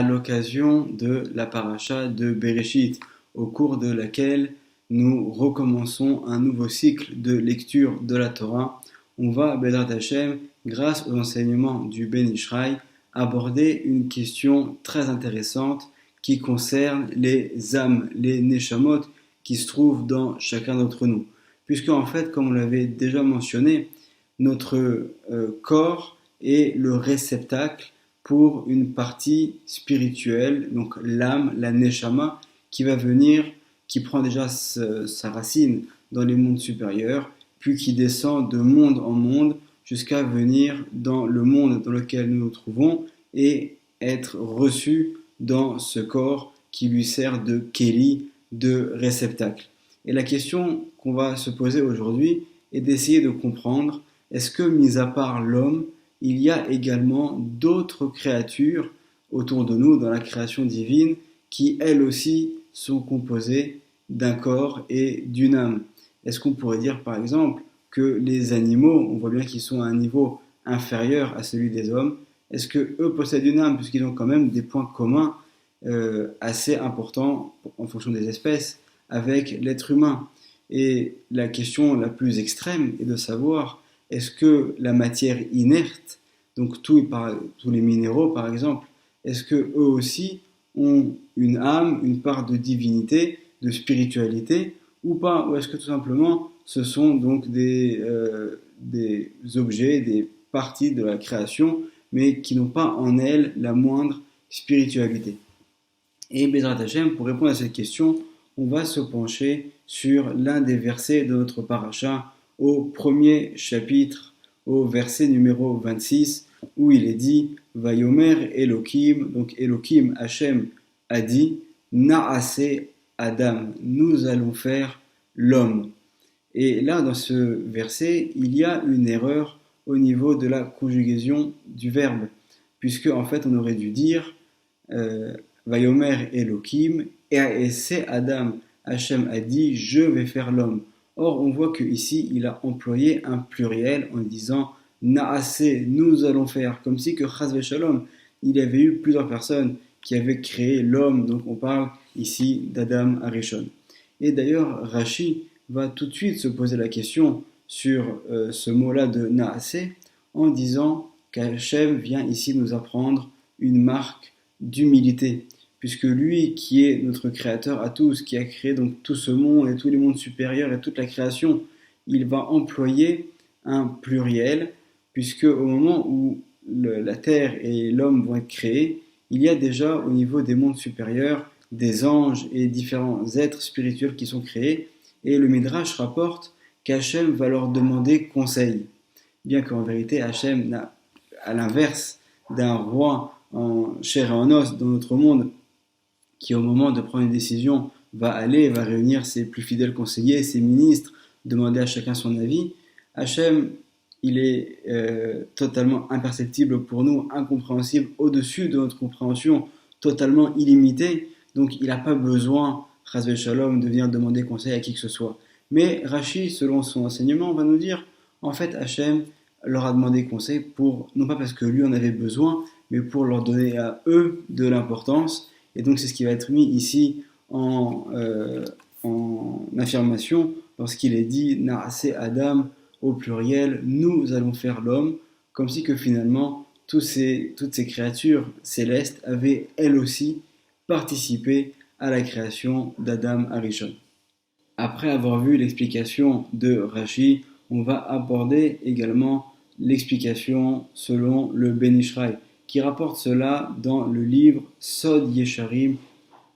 à l'occasion de la paracha de Bereshit, au cours de laquelle nous recommençons un nouveau cycle de lecture de la Torah. On va, Bezrat Hashem, grâce aux enseignements du Ben Ishraï, aborder une question très intéressante qui concerne les âmes, les neshamot qui se trouvent dans chacun d'entre nous. Puisque en fait, comme on l'avait déjà mentionné, notre corps est le réceptacle pour une partie spirituelle, donc l'âme, la neshama, qui va venir, qui prend déjà sa racine dans les mondes supérieurs, puis qui descend de monde en monde jusqu'à venir dans le monde dans lequel nous nous trouvons et être reçu dans ce corps qui lui sert de kéli, de réceptacle. Et la question qu'on va se poser aujourd'hui est d'essayer de comprendre, est-ce que, mis à part l'homme, il y a également d'autres créatures autour de nous dans la création divine qui, elles aussi, sont composées d'un corps et d'une âme. Est-ce qu'on pourrait dire, par exemple, que les animaux, on voit bien qu'ils sont à un niveau inférieur à celui des hommes, est-ce qu'eux possèdent une âme, puisqu'ils ont quand même des points communs assez importants en fonction des espèces avec l'être humain? Et la question la plus extrême est de savoir, est-ce que la matière inerte, donc tous les minéraux par exemple, est-ce que eux aussi ont une âme, une part de divinité, de spiritualité ou pas? Ou est-ce que tout simplement ce sont donc des objets, des parties de la création, mais qui n'ont pas en elles la moindre spiritualité? Et Bezrat Hashem, pour répondre à cette question, on va se pencher sur l'un des versets de notre paracha au premier chapitre, au verset numéro 26, où il est dit « Vayomer Elohim », donc Elohim, Hashem, a dit « Naase Adam », nous allons faire l'homme. Et là, dans ce verset, il y a une erreur au niveau de la conjugaison du verbe, puisque en fait on aurait dû dire Vayomer Elohim, et c'est Adam, Hachem a dit je vais faire l'homme. Or on voit qu'ici il a employé un pluriel en disant Naase, nous allons faire, comme si que Chas Shalom, il y avait eu plusieurs personnes qui avaient créé l'homme, donc on parle ici d'Adam Arishon. Et d'ailleurs Rashi va tout de suite se poser la question sur ce mot-là de Naase en disant qu'Hachem vient ici nous apprendre une marque d'humilité, puisque lui qui est notre créateur à tous, qui a créé donc tout ce monde et tous les mondes supérieurs et toute la création, il va employer un pluriel, puisque au moment où la terre et l'homme vont être créés, il y a déjà au niveau des mondes supérieurs des anges et différents êtres spirituels qui sont créés, et le Midrash rapporte qu'Hachem va leur demander conseil, bien qu'en vérité Hachem n'a, à l'inverse d'un roi en chair et en os dans notre monde, qui au moment de prendre une décision va réunir ses plus fidèles conseillers, ses ministres, demander à chacun son avis. Hachem, il est totalement imperceptible pour nous, incompréhensible, au-dessus de notre compréhension, totalement illimité, donc il n'a pas besoin, Chas Shalom, de venir demander conseil à qui que ce soit. Mais Rashi, selon son enseignement, va nous dire, en fait, Hachem leur a demandé conseil pour, non pas parce que lui en avait besoin, mais pour leur donner à eux de l'importance. Et donc c'est ce qui va être mis ici en affirmation lorsqu'il est dit Naase Adam au pluriel, nous allons faire l'homme, comme si que finalement toutes ces créatures célestes avaient elles aussi participé à la création d'Adam Arishon. Après avoir vu l'explication de Rashi, on va aborder également l'explication selon le Ben Ishraï, qui rapporte cela dans le livre Sod Yesharim,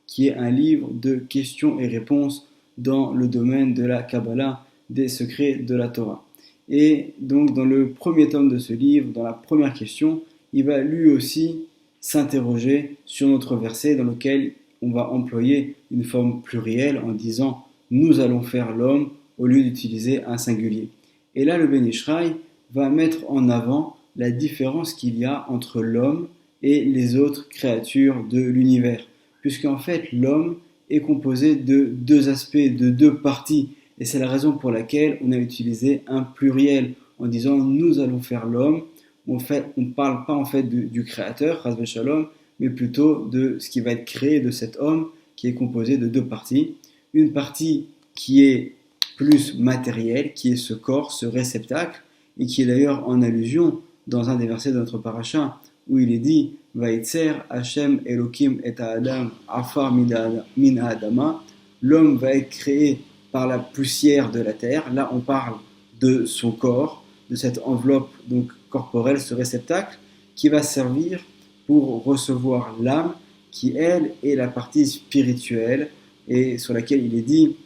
qui est un livre de questions et réponses dans le domaine de la Kabbalah, des secrets de la Torah. Et donc dans le premier tome de ce livre, dans la première question, il va lui aussi s'interroger sur notre verset dans lequel on va employer une forme plurielle en disant « nous allons faire l'homme » au lieu d'utiliser un singulier. Et là, le Ben Ishraï va mettre en avant la différence qu'il y a entre l'homme et les autres créatures de l'univers, puisqu'en fait l'homme est composé de deux aspects, de deux parties, et c'est la raison pour laquelle on a utilisé un pluriel en disant nous allons faire l'homme. On parle pas en fait du créateur, Chas Shalom, mais plutôt de ce qui va être créé de cet homme qui est composé de deux parties. Une partie qui est plus matérielle, qui est ce corps, ce réceptacle, et qui est d'ailleurs en allusion dans un des versets de notre paracha, où il est dit Vaïtser Hashem Elohim et Adam Afar min Adama, l'homme va être créé par la poussière de la terre. Là, on parle de son corps, de cette enveloppe donc corporelle, ce réceptacle, qui va servir pour recevoir l'âme, qui elle est la partie spirituelle et sur laquelle il est dit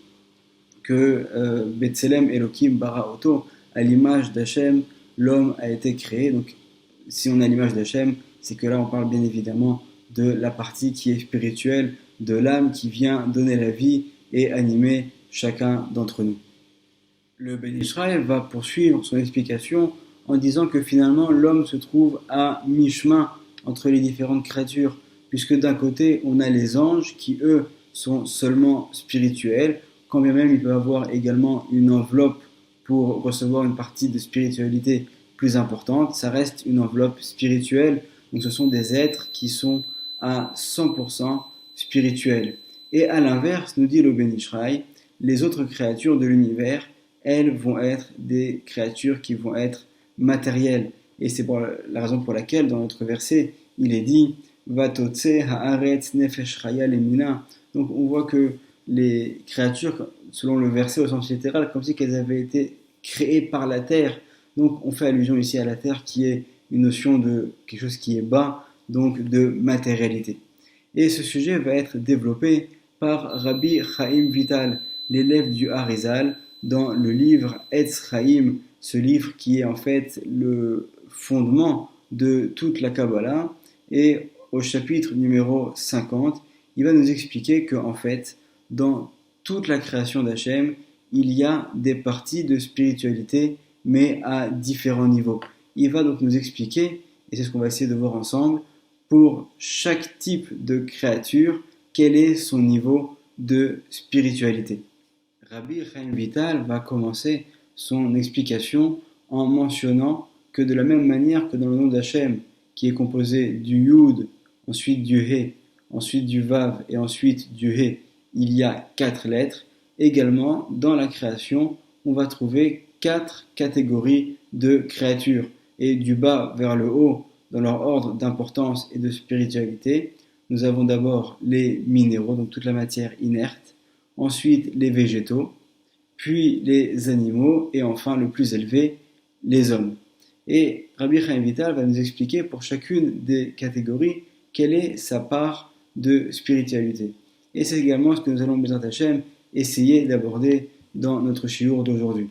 que Betselem Elohim bara oto, à l'image d'Hachem, l'homme a été créé. Donc, si on a l'image d'Hachem, c'est que là, on parle bien évidemment de la partie qui est spirituelle, de l'âme qui vient donner la vie et animer chacun d'entre nous. Le Ben Israël va poursuivre son explication en disant que finalement, l'homme se trouve à mi-chemin entre les différentes créatures, puisque d'un côté, on a les anges qui, eux, sont seulement spirituels, quand bien même ils peuvent avoir également une enveloppe pour recevoir une partie de spiritualité plus importante, ça reste une enveloppe spirituelle, donc ce sont des êtres qui sont à 100% spirituels. Et à l'inverse, nous dit le Ben Ishraï, les autres créatures de l'univers, elles vont être des créatures qui vont être matérielles. Et c'est pour la raison pour laquelle, dans notre verset, il est dit Vatotse haaretz nefesh chaya lemina. Donc on voit que les créatures, selon le verset au sens littéral, comme si qu'elles avaient été créées par la terre. Donc on fait allusion ici à la terre qui est une notion de quelque chose qui est bas, donc de matérialité. Et ce sujet va être développé par Rabbi Chaim Vital, l'élève du Harizal, dans le livre Etz Chaim, ce livre qui est en fait le fondement de toute la Kabbalah. Et au chapitre numéro 50, il va nous expliquer qu'en fait, dans toute la création d'Hachem, il y a des parties de spiritualité, mais à différents niveaux. Il va donc nous expliquer, et c'est ce qu'on va essayer de voir ensemble, pour chaque type de créature, quel est son niveau de spiritualité. Rabbi Chaim Vital va commencer son explication en mentionnant que de la même manière que dans le nom d'Hachem, qui est composé du Yud, ensuite du He, ensuite du Vav et ensuite du He, il y a 4 lettres. Également, dans la création, on va trouver 4 catégories de créatures. Et du bas vers le haut, dans leur ordre d'importance et de spiritualité, nous avons d'abord les minéraux, donc toute la matière inerte, ensuite les végétaux, puis les animaux, et enfin le plus élevé, les hommes. Et Rabbi Chaim Vital va nous expliquer pour chacune des catégories quelle est sa part de spiritualité. Et c'est également ce que nous allons, Bezrat Hashem, essayer d'aborder dans notre shiur d'aujourd'hui.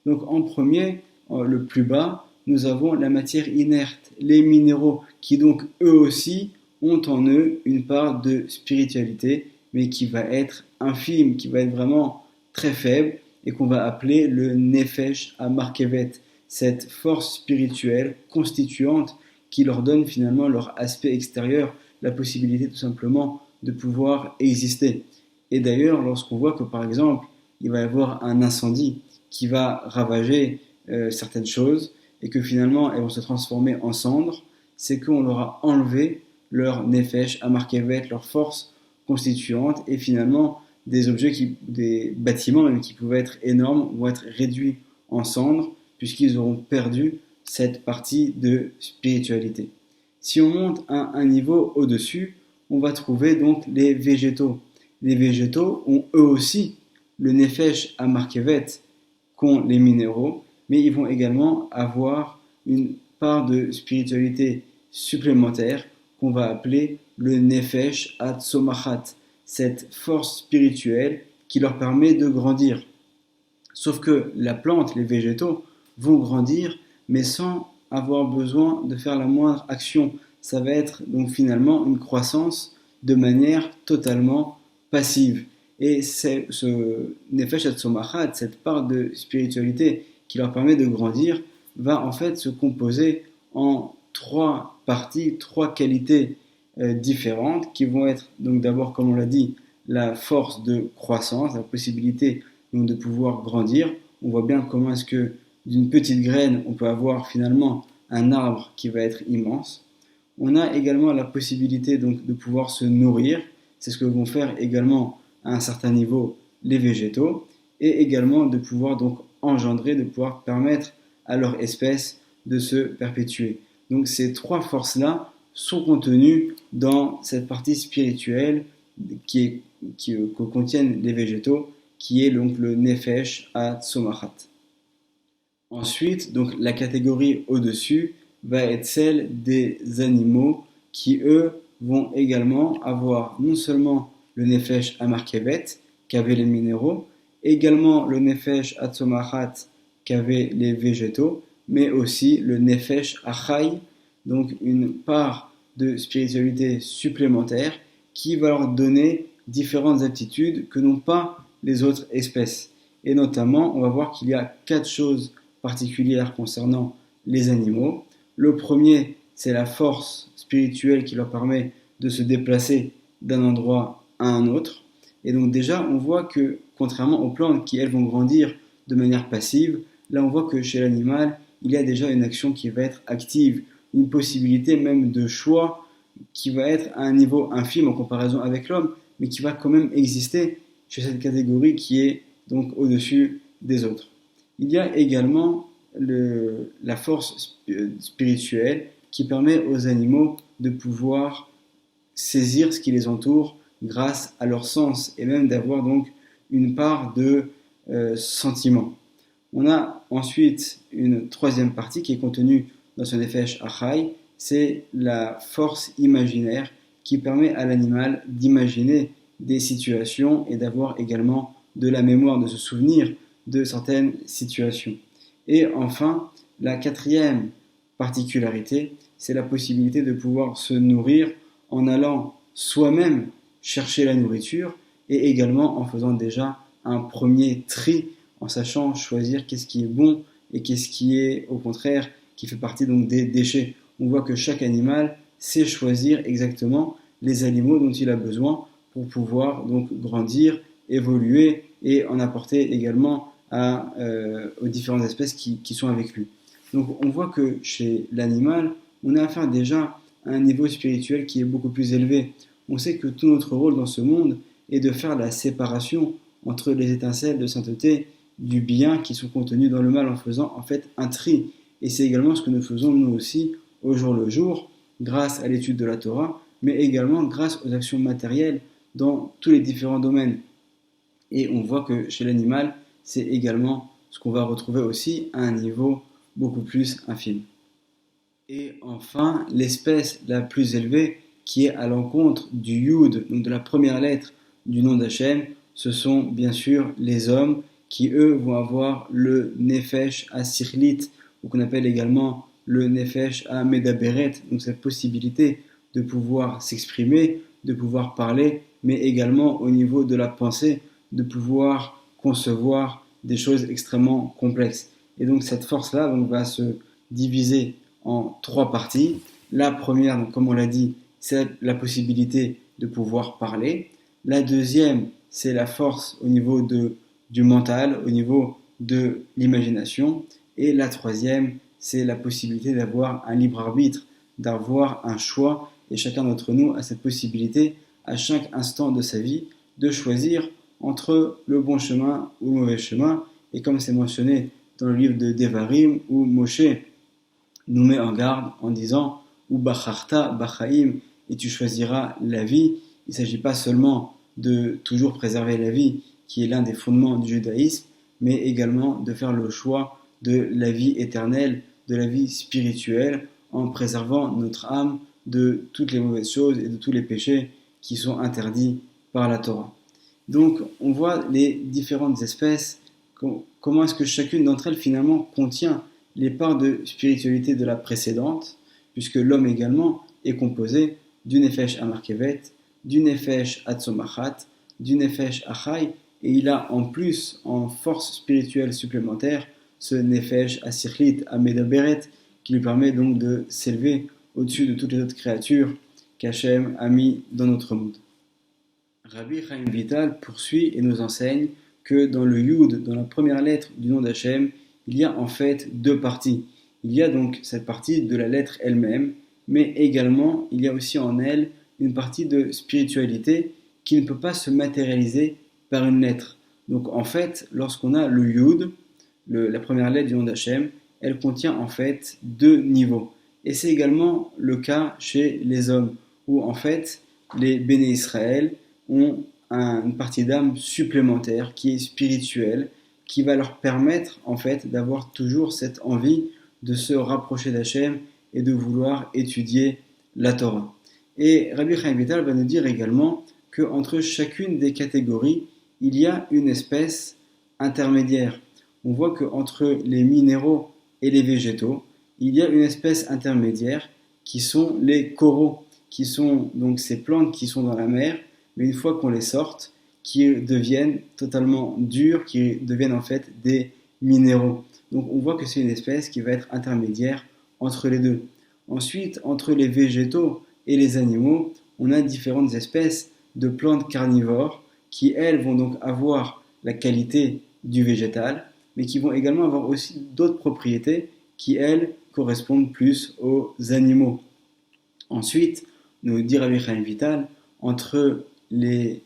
Donc en premier, le plus bas, nous avons la matière inerte, les minéraux, qui donc eux aussi ont en eux une part de spiritualité, mais qui va être infime, qui va être vraiment très faible, et qu'on va appeler le Nefesh HaMarkevet, cette force spirituelle constituante qui leur donne finalement leur aspect extérieur, la possibilité tout simplement de pouvoir exister. Et d'ailleurs, lorsqu'on voit que par exemple, il va y avoir un incendie qui va ravager certaines choses, et que finalement elles vont se transformer en cendres, c'est qu'on leur a enlevé leur nefesh hamarkevet, leur force constituante, et finalement des objets, des bâtiments même qui pouvaient être énormes, vont être réduits en cendres, puisqu'ils auront perdu cette partie de spiritualité. Si on monte à un niveau au-dessus, on va trouver donc les végétaux. Les végétaux ont eux aussi le nefesh hamarkevet qu'ont les minéraux, mais ils vont également avoir une part de spiritualité supplémentaire qu'on va appeler le Nefesh Hatzomachat, cette force spirituelle qui leur permet de grandir. Sauf que la plante, les végétaux, vont grandir, mais sans avoir besoin de faire la moindre action. Ça va être donc finalement une croissance de manière totalement passive. Et c'est ce Nefesh Hatzomachat, cette part de spiritualité qui leur permet de grandir, va en fait se composer en 3 parties, 3 qualités différentes qui vont être donc d'abord, comme on l'a dit, la force de croissance, la possibilité donc de pouvoir grandir. On voit bien comment est-ce que d'une petite graine on peut avoir finalement un arbre qui va être immense. On a également la possibilité donc de pouvoir se nourrir, c'est ce que vont faire également à un certain niveau les végétaux, et également de pouvoir donc engendrer, de pouvoir permettre à leur espèce de se perpétuer. Donc ces trois forces-là sont contenues dans cette partie spirituelle que contiennent les végétaux, qui est donc le Nefesh Hatzomachat. Ensuite, donc la catégorie au-dessus va être celle des animaux qui, eux, vont également avoir non seulement le Nefesh Amarkevet, qu'avaient les minéraux, également le Nefesh Hatzomachat, qu'avaient les végétaux, mais aussi le Nefesh Achai, donc une part de spiritualité supplémentaire qui va leur donner différentes aptitudes que n'ont pas les autres espèces. Et notamment, on va voir qu'il y a 4 choses particulières concernant les animaux. Le premier, c'est la force spirituelle qui leur permet de se déplacer d'un endroit à un autre. Et donc déjà, on voit que, contrairement aux plantes qui, elles, vont grandir de manière passive, là, on voit que chez l'animal, il y a déjà une action qui va être active, une possibilité même de choix qui va être à un niveau infime en comparaison avec l'homme, mais qui va quand même exister chez cette catégorie qui est donc au-dessus des autres. Il y a également la force spirituelle qui permet aux animaux de pouvoir saisir ce qui les entoure grâce à leur sens et même d'avoir donc une part de sentiment. On a ensuite une troisième partie qui est contenue dans ce Nefesh Achai, c'est la force imaginaire qui permet à l'animal d'imaginer des situations et d'avoir également de la mémoire, de se souvenir de certaines situations. Et enfin, la quatrième particularité, c'est la possibilité de pouvoir se nourrir en allant soi-même chercher la nourriture et également en faisant déjà un premier tri, en sachant choisir qu'est-ce qui est bon et qu'est-ce qui est au contraire qui fait partie donc des déchets. On voit que chaque animal sait choisir exactement les aliments dont il a besoin pour pouvoir donc grandir, évoluer et en apporter également aux différentes espèces qui sont avec lui. Donc on voit que chez l'animal, on a affaire déjà à un niveau spirituel qui est beaucoup plus élevé. On sait que tout notre rôle dans ce monde est de faire la séparation entre les étincelles de sainteté du bien qui sont contenus dans le mal en faisant en fait un tri. Et c'est également ce que nous faisons nous aussi au jour le jour, grâce à l'étude de la Torah, mais également grâce aux actions matérielles dans tous les différents domaines. Et on voit que chez l'animal, c'est également ce qu'on va retrouver aussi à un niveau beaucoup plus infime. Et enfin, l'espèce la plus élevée qui est à l'encontre du Yud, donc de la première lettre du nom d'Hachem, ce sont bien sûr les hommes qui eux vont avoir le Nefesh Asirlit, ou qu'on appelle également le Nefesh Medaberet, donc cette possibilité de pouvoir s'exprimer, de pouvoir parler, mais également au niveau de la pensée, de pouvoir concevoir des choses extrêmement complexes. Et donc cette force-là donc, va se diviser en 3 parties. La première, donc, comme on l'a dit, c'est la possibilité de pouvoir parler. La deuxième, c'est la force au niveau du mental, au niveau de l'imagination. Et la troisième, c'est la possibilité d'avoir un libre arbitre, d'avoir un choix. Et chacun d'entre nous a cette possibilité, à chaque instant de sa vie, de choisir entre le bon chemin ou le mauvais chemin. Et comme c'est mentionné dans le livre de Devarim, où Moshe nous met en garde en disant ou bacharta bachaim, et tu choisiras la vie. Il ne s'agit pas seulement de toujours préserver la vie, qui est l'un des fondements du judaïsme, mais également de faire le choix de la vie éternelle, de la vie spirituelle, en préservant notre âme de toutes les mauvaises choses et de tous les péchés qui sont interdits par la Torah. Donc on voit les différentes espèces, comment est-ce que chacune d'entre elles finalement contient les parts de spiritualité de la précédente, puisque l'homme également est composé du Nefesh Amarkevet, du Nefesh Hatzomachat, du Nefesh Achai, et il a en plus, en force spirituelle supplémentaire, ce Nefesh Asirlit Medaberet, qui lui permet donc de s'élever au-dessus de toutes les autres créatures qu'Hachem a mis dans notre monde. Rabbi Chaim Vital poursuit et nous enseigne que dans le Yud, dans la première lettre du nom d'Hachem, il y a en fait 2 parties. Il y a donc cette partie de la lettre elle-même mais également il y a aussi en elle une partie de spiritualité qui ne peut pas se matérialiser par une lettre. Donc en fait, lorsqu'on a le Yud, la première lettre du nom d'Hachem, elle contient en fait deux niveaux. Et c'est également le cas chez les hommes, où en fait les Béné Israël ont une partie d'âme supplémentaire qui est spirituelle, qui va leur permettre en fait d'avoir toujours cette envie de se rapprocher d'Hachem et de vouloir étudier la Torah. Et Rabbi Chaim Vital va nous dire également qu'entre chacune des catégories, il y a une espèce intermédiaire. On voit qu'entre les minéraux et les végétaux, il y a une espèce intermédiaire qui sont les coraux, qui sont donc ces plantes qui sont dans la mer, mais une fois qu'on les sorte, qui deviennent totalement dures, qui deviennent en fait des minéraux. Donc on voit que c'est une espèce qui va être intermédiaire entre les deux. Ensuite, entre les végétaux et les animaux, on a différentes espèces de plantes carnivores qui, elles, vont donc avoir la qualité du végétal, mais qui vont également avoir aussi d'autres propriétés qui, elles, correspondent plus aux animaux. Ensuite, nous dit Rabbi Chaim Vital, entre les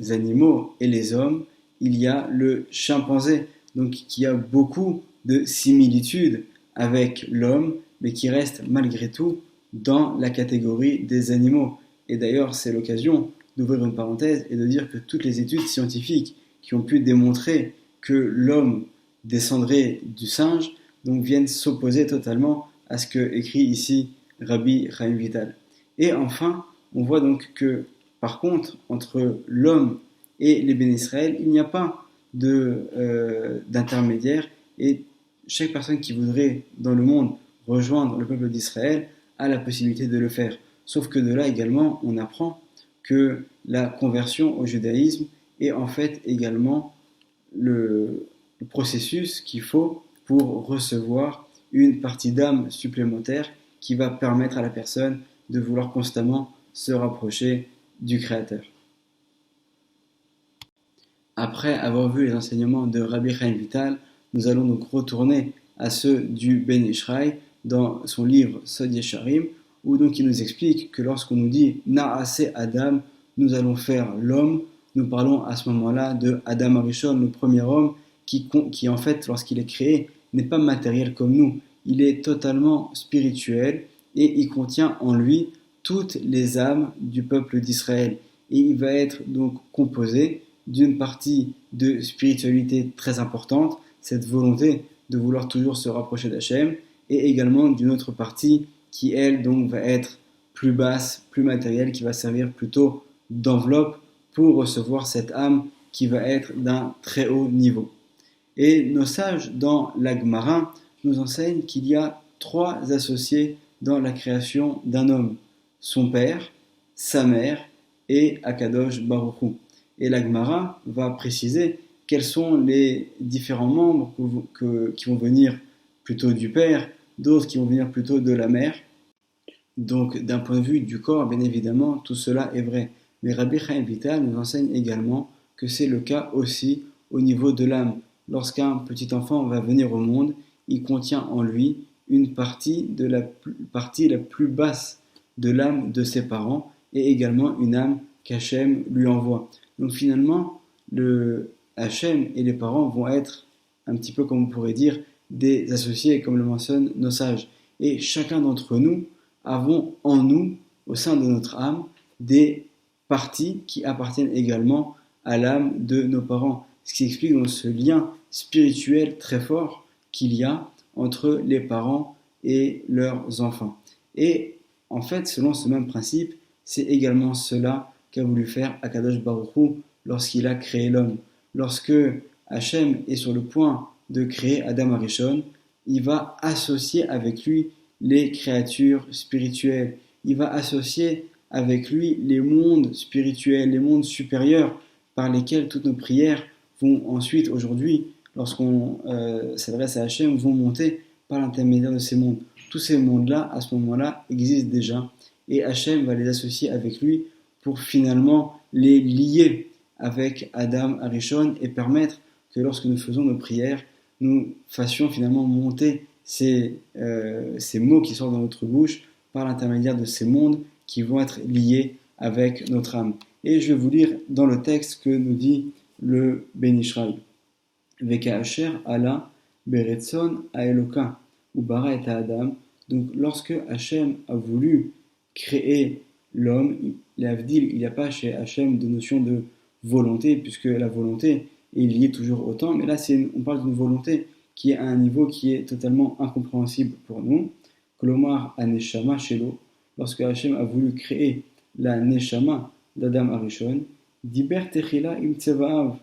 animaux et les hommes, il y a le chimpanzé, donc qui a beaucoup de similitudes avec l'homme, mais qui reste malgré tout dans la catégorie des animaux. Et d'ailleurs, c'est l'occasion d'ouvrir une parenthèse et de dire que toutes les études scientifiques qui ont pu démontrer que l'homme descendrait du singe, donc viennent s'opposer totalement à ce que écrit ici Rabbi Chaim Vital. Et enfin, on voit donc que, par contre, entre l'homme et les Béné Israël, il n'y a pas d'intermédiaire, et chaque personne qui voudrait dans le monde rejoindre le peuple d'Israël a la possibilité de le faire. Sauf que de là également, on apprend que la conversion au judaïsme est en fait également le processus qu'il faut pour recevoir une partie d'âme supplémentaire qui va permettre à la personne de vouloir constamment se rapprocher du Créateur. Après avoir vu les enseignements de Rabbi Chaim Vital, nous allons donc retourner à ceux du Ben Ishraï dans son livre Sod Yesharim, où donc il nous explique que lorsqu'on nous dit Na'aseh Adam, nous allons faire l'homme, nous parlons à ce moment-là de Adam Arishon, le premier homme, qui en fait, lorsqu'il est créé, n'est pas matériel comme nous. Il est totalement spirituel et il contient en lui toutes les âmes du peuple d'Israël. Et il va être donc composé d'une partie de spiritualité très importante, cette volonté de vouloir toujours se rapprocher d'Hachem, et également d'une autre partie qui, elle, donc, va être plus basse, plus matérielle, qui va servir plutôt d'enveloppe pour recevoir cette âme qui va être d'un très haut niveau. Et nos sages dans la Gemara nous enseignent qu'il y a trois associés dans la création d'un homme: son père, sa mère et Akadosh Baruch Hu. Et la Gemara va préciser quels sont les différents membres qui vont venir plutôt du père, d'autres qui vont venir plutôt de la mère. Donc d'un point de vue du corps, bien évidemment, tout cela est vrai. Mais Rabbi Chaim Vital nous enseigne également que c'est le cas aussi au niveau de l'âme. Lorsqu'un petit enfant va venir au monde, il contient en lui une partie la plus basse de l'âme de ses parents et également une âme qu'Hachem lui envoie. Donc finalement, le Hachem et les parents vont être un petit peu, comme on pourrait dire, des associés, comme le mentionnent nos sages. Et chacun d'entre nous avons en nous, au sein de notre âme, des parties qui appartiennent également à l'âme de nos parents. Ce qui explique donc ce lien spirituel très fort qu'il y a entre les parents et leurs enfants. Et en fait, selon ce même principe, c'est également cela qu'a voulu faire Akadosh Baruch Hu lorsqu'il a créé l'homme. Lorsque Hachem est sur le point de créer Adam Arishon, il va associer avec lui les créatures spirituelles. Il va associer avec lui les mondes spirituels, les mondes supérieurs par lesquels toutes nos prières vont ensuite, aujourd'hui, lorsqu'on s'adresse à Hachem, vont monter par l'intermédiaire de ces mondes. Tous ces mondes-là, à ce moment-là, existent déjà. Et Hachem va les associer avec lui pour finalement les lier avec Adam Arishon et permettre que lorsque nous faisons nos prières, nous fassions finalement monter ces mots qui sortent dans notre bouche par l'intermédiaire de ces mondes qui vont être liés avec notre âme. Et je vais vous lire dans le texte que nous dit le Ben Ishraï. Veka Asher Allah Beretson Aeloka Ubara et Adam. Donc lorsque Hachem a voulu créer l'homme, il n'y a pas chez Hachem de notion de volonté, puisque la volonté est liée toujours au temps, mais là on parle d'une volonté qui est à un niveau qui est totalement incompréhensible pour nous. Kolomar Aneshama Shelo, lorsque Hachem a voulu créer la Neshama d'Adam Arishon, Diber Techila Im Tsevaav,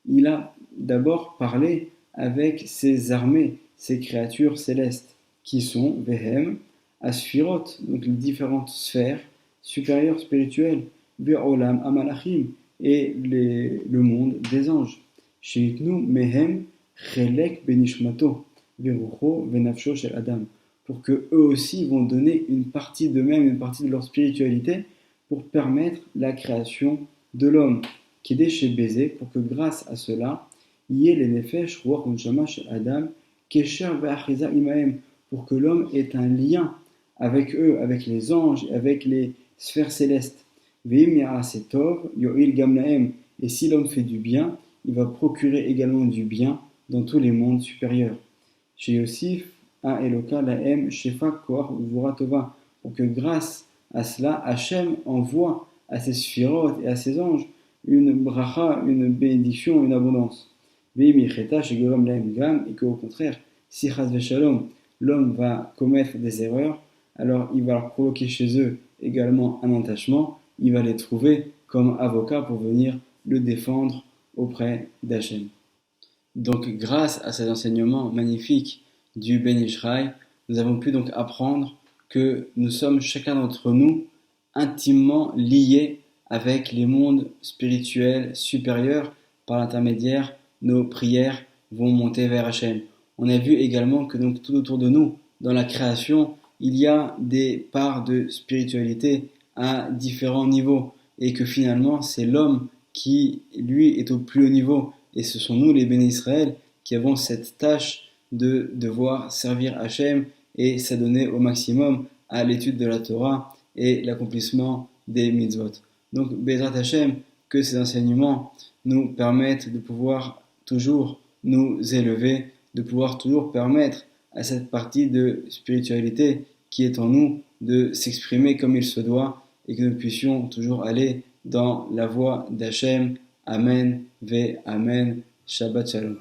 il a d'abord parlé avec ses armées, ses créatures célestes, qui sont Vehem, Asphirot, donc les différentes sphères supérieures spirituelles, Ve'olam Amalachim, et le monde des anges. Sheitnu Mehem Chelek Benishmato, Verucho Venafsho Shel Adam, pour que eux aussi vont donner une partie d'eux-mêmes, une partie de leur spiritualité, pour permettre la création de l'homme, qui est chez Bézé, pour que grâce à cela, il y ait les nefesh, ruach unshama chez Adam, kesher ve'achiza imahem, pour que l'homme ait un lien avec eux, avec les anges, avec les sphères célestes. Ve'im ya'aseh tov, yo'il gam lahem, et si l'homme fait du bien, il va procurer également du bien dans tous les mondes supérieurs. Chez Yosif, a Eloka lahem shefa koach uvura tova, pour que grâce à cela, Hachem envoie à ses sphirotes et à ses anges une bracha, une bénédiction, une abondance. Et qu'au contraire, si chas v'shalom, l'homme va commettre des erreurs, alors il va leur provoquer chez eux également un entachement, il va les trouver comme avocats pour venir le défendre auprès d'Hachem. Donc grâce à cet enseignement magnifique du Ben Ishraï, nous avons pu donc apprendre que nous sommes chacun d'entre nous intimement liés avec les mondes spirituels supérieurs. Par l'intermédiaire, nos prières vont monter vers Hachem. On a vu également que donc tout autour de nous, dans la création, il y a des parts de spiritualité à différents niveaux, et que finalement c'est l'homme qui lui est au plus haut niveau, et ce sont nous les bénis Israël qui avons cette tâche de devoir servir Hachem et s'adonner au maximum à l'étude de la Torah et l'accomplissement des mitzvot. Donc, Bezrat Hachem, que ces enseignements nous permettent de pouvoir toujours nous élever, de pouvoir toujours permettre à cette partie de spiritualité qui est en nous de s'exprimer comme il se doit, et que nous puissions toujours aller dans la voie d'Hachem. Amen, ve Amen. Shabbat Shalom.